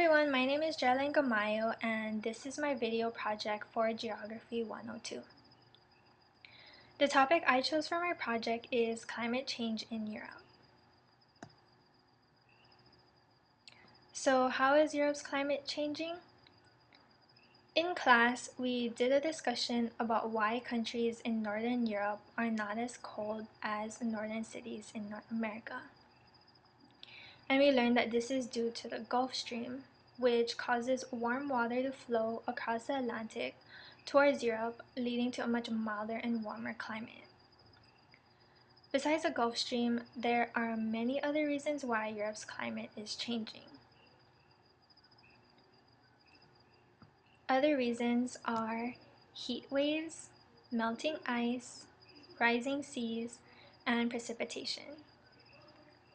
everyone, my name is Geraldine Gamayo and this is my video project for Geography 102. The topic I chose for my project is climate change in Europe. So how is Europe's climate changing? In class, we did a discussion about why countries in Northern Europe are not as cold as northern cities in North America. And we learned that this is due to the Gulf Stream, which causes warm water to flow across the Atlantic towards Europe, leading to a much milder and warmer climate. Besides the Gulf Stream, there are many other reasons why Europe's climate is changing. Other reasons are heat waves, melting ice, rising seas, and precipitation.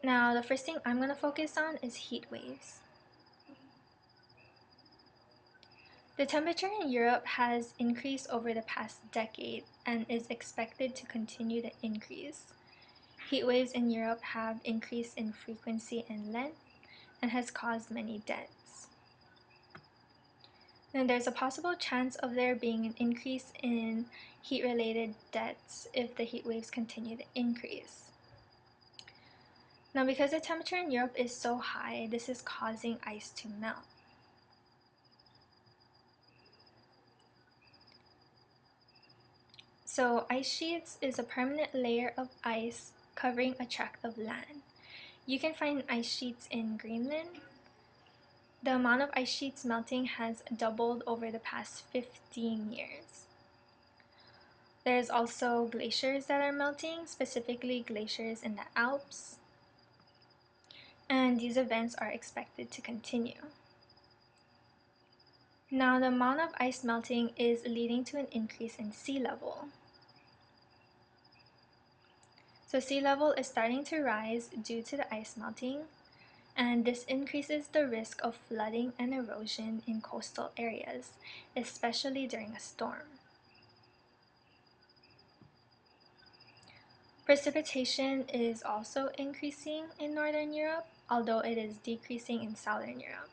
Now, the first thing I'm going to focus on is heat waves. The temperature in Europe has increased over the past decade and is expected to continue to increase. Heat waves in Europe have increased in frequency and length and has caused many deaths. And there's a possible chance of there being an increase in heat-related deaths if the heat waves continue to increase. Now, because the temperature in Europe is so high, this is causing ice to melt. So ice sheets is a permanent layer of ice covering a tract of land. You can find ice sheets in Greenland. The amount of ice sheets melting has doubled over the past 15 years. There's also glaciers that are melting, specifically glaciers in the Alps. And these events are expected to continue. Now, the amount of ice melting is leading to an increase in sea level. So sea level is starting to rise due to the ice melting, and this increases the risk of flooding and erosion in coastal areas, especially during a storm. Precipitation is also increasing in Northern Europe, although it is decreasing in Southern Europe.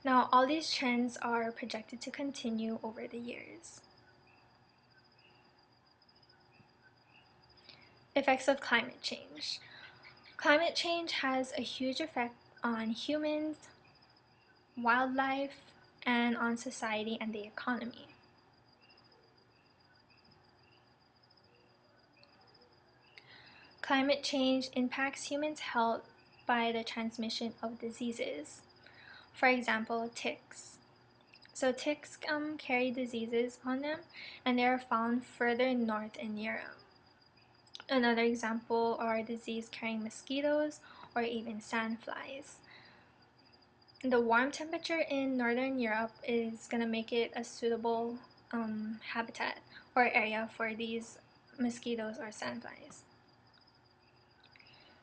Now, all these trends are projected to continue over the years. Effects of climate change. Climate change has a huge effect on humans, wildlife, and on society and the economy. Climate change impacts humans' health by the transmission of diseases. For example, ticks. So ticks carry diseases on them, and they are found further north in Europe. Another example are disease-carrying mosquitoes or even sandflies. The warm temperature in Northern Europe is going to make it a suitable habitat or area for these mosquitoes or sandflies.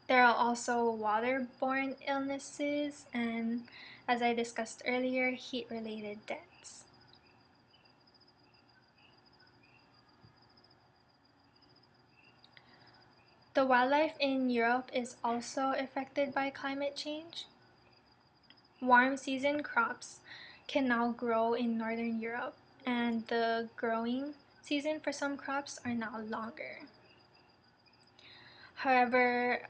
There are also waterborne illnesses and, as I discussed earlier, heat-related deaths. The wildlife in Europe is also affected by climate change. Warm season crops can now grow in Northern Europe, and the growing season for some crops are now longer. However,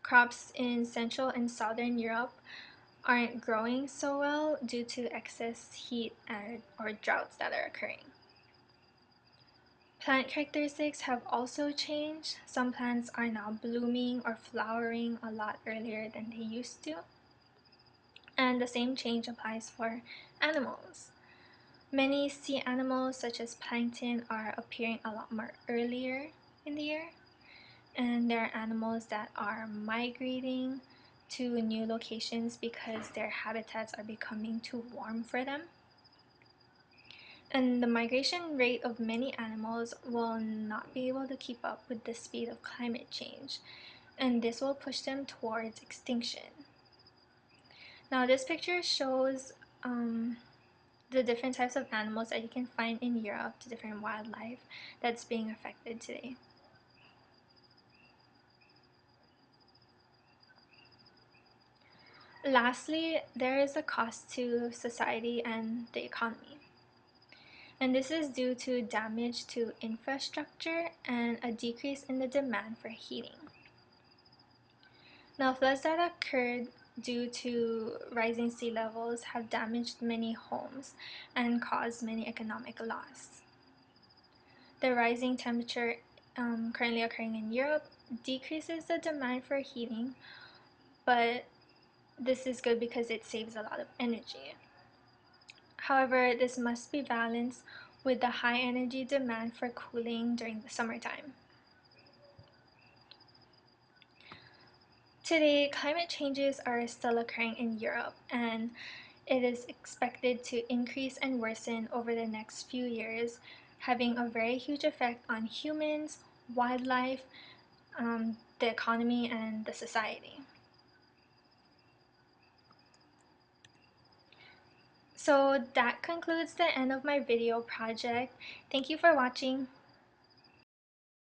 crops in Central and Southern Europe aren't growing so well due to excess heat or droughts that are occurring. Plant characteristics have also changed. Some plants are now blooming or flowering a lot earlier than they used to. And the same change applies for animals. Many sea animals such as plankton are appearing a lot more earlier in the year. And there are animals that are migrating to new locations because their habitats are becoming too warm for them. And the migration rate of many animals will not be able to keep up with the speed of climate change, and this will push them towards extinction. Now, this picture shows the different types of animals that you can find in Europe, the different wildlife that's being affected today. Lastly, there is a cost to society and the economy. And this is due to damage to infrastructure and a decrease in the demand for heating. Now, floods that occurred due to rising sea levels have damaged many homes and caused many economic loss. The rising temperature currently occurring in Europe decreases the demand for heating, but this is good because it saves a lot of energy. However, this must be balanced with the high energy demand for cooling during the summertime. Today, climate changes are still occurring in Europe, and it is expected to increase and worsen over the next few years, having a very huge effect on humans, wildlife, the economy, and the society. So that concludes the end of my video project. Thank you for watching.